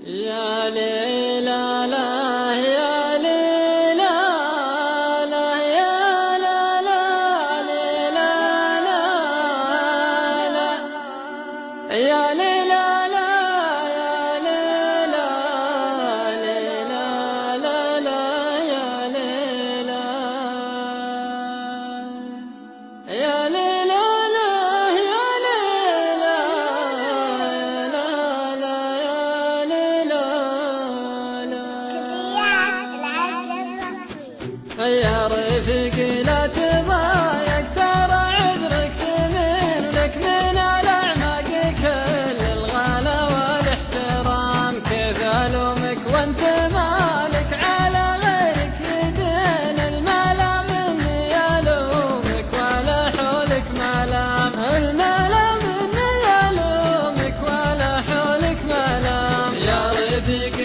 يا ليلى لا يا ليلى لا يا لا لا ليلى لا لا يا ليلى لا يا ليلى ليلى لا لا يا ليلى يا ليلى يا رفيق لا تضايق ترى عذرك ثمين ولك من الأعماق كل الغلا والاحترام كيف ألومك وانت مالك على غيرك يدين الملام اني ألومك ولا حولك ملام الملام اني ألومك ولا حولك ملام يا رفيق